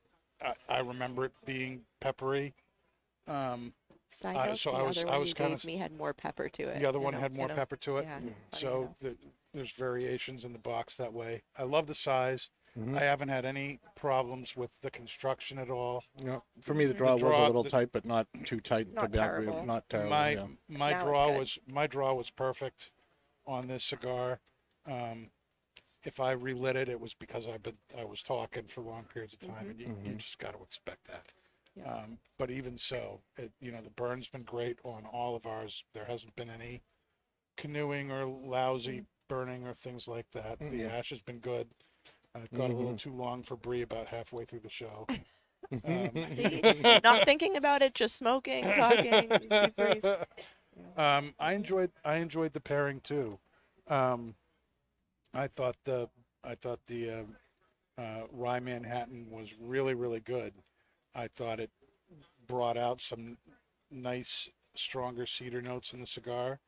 I remember it being peppery. Side note, So the I was other I one was you kind gave of me had more pepper to it. the other one had more pepper to it. Yeah. funny So enough. there's variations in the box that way. I love the size. Mhm. I haven't had any problems with the construction at all. Yeah. For me, the draw was a draw- little the- tight, but not too tight. Not tobacco, terrible. Not terrible. My yeah. my Now it's draw good. was my draw was perfect on this cigar. If I relit it, it was because I was talking for long periods of time, and you just got to expect that. Yeah. But even so, the burn's been great on all of ours. There hasn't been any canoeing or lousy burning or things like that. The ash has been good. It got a little too long for Bree about halfway through the show. See? Not thinking about it, just smoking, talking, super easy. I enjoyed the pairing too. I thought the Rye Manhattan was really, really good. I thought it brought out some nice, stronger cedar notes in the cigar.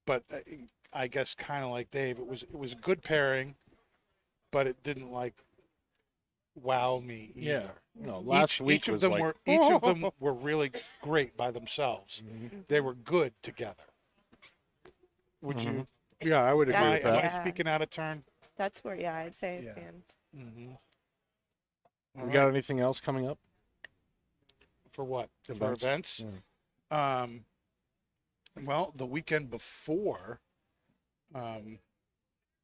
But I guess kind of like Dave, it was a good pairing, but it didn't like wow me either. Yeah. No, last week each was of them like, were each of them were really great by themselves. They were good together. Would you? Yeah, I would agree That's- with Am that. I Yeah. speaking out of turn? That's where, yeah, I'd say Yeah. stand. We got anything else coming up? For what? For Events? events? Well, the weekend before,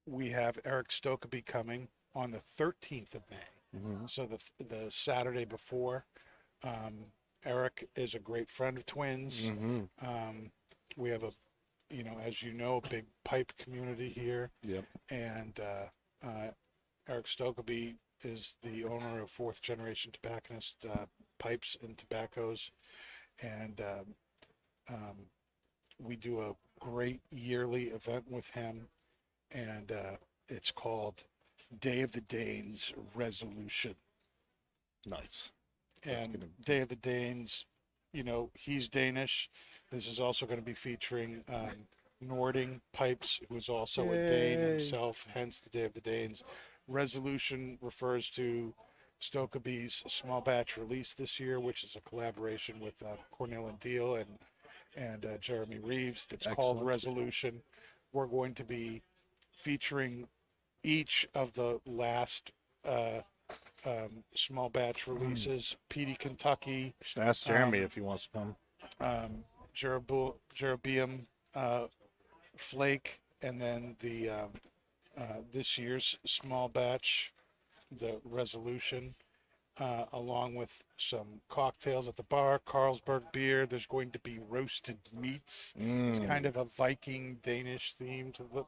we have Eric Stokeby coming on the 13th of May. So the Saturday before. Eric is a great friend of Twins. We have as you know, a big pipe community here. Yep. And Eric Stokeby is the owner of Fourth Generation Tobacconist Pipes and Tobaccos. And we do a great yearly event with him. And it's called Day of the Danes Resolution. Nice. And Day of the Danes, he's Danish. This is also going to be featuring Nording Pipes, who is also a Dane himself, hence the Day of the Danes. Resolution refers to Stokeby's small batch release this year, which is a collaboration with Cornell and Deal and Jeremy Reeves. That's called Excellent. Resolution. We're going to be featuring each of the last small batch releases. Petey, Kentucky, Should ask Jeremy if he wants to come. Jerobeam Flake, and then the this year's small batch, the Resolution, along with some cocktails at the bar, Carlsberg beer. There's going to be roasted meats. It's kind of a Viking Danish theme to it.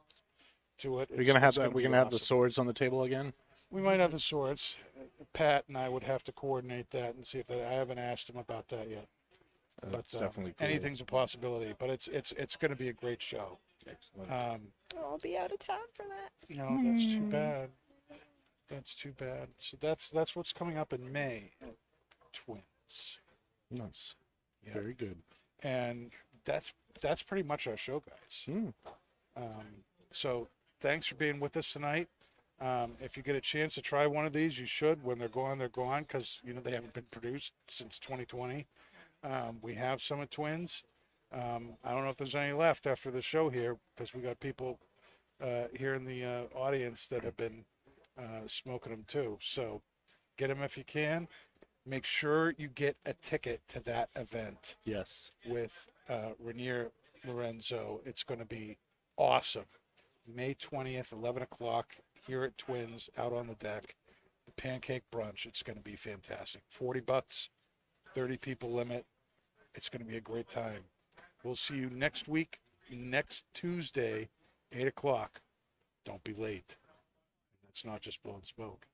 We're gonna have It's that. be We're gonna have the awesome. swords on the table again. We might have the swords. Pat and I would have to coordinate that and see if I haven't asked him about that yet. But That's definitely cool. anything's a possibility. But it's going to be a great show. Excellent. I'll be out of town for that. That's too bad. That's too bad. So that's what's coming up in May at Twins. Nice. Yeah. Very good. And that's pretty much our show, guys. So thanks for being with us tonight. If you get a chance to try one of these, you should. When they're gone, because they haven't been produced since 2020. We have some at Twins. I don't know if there's any left after the show here, because we got people here in the audience that have been smoking them too. So get them if you can. Make sure you get a ticket to that event Yes. with Rainier Lorenzo. It's going to be awesome. May 20th, 11 o'clock, here at Twins, out on the deck. The pancake brunch. It's going to be fantastic. $40, 30 people limit. It's going to be a great time. We'll see you next week, next Tuesday, 8 o'clock. Don't be late. That's not just blowing smoke.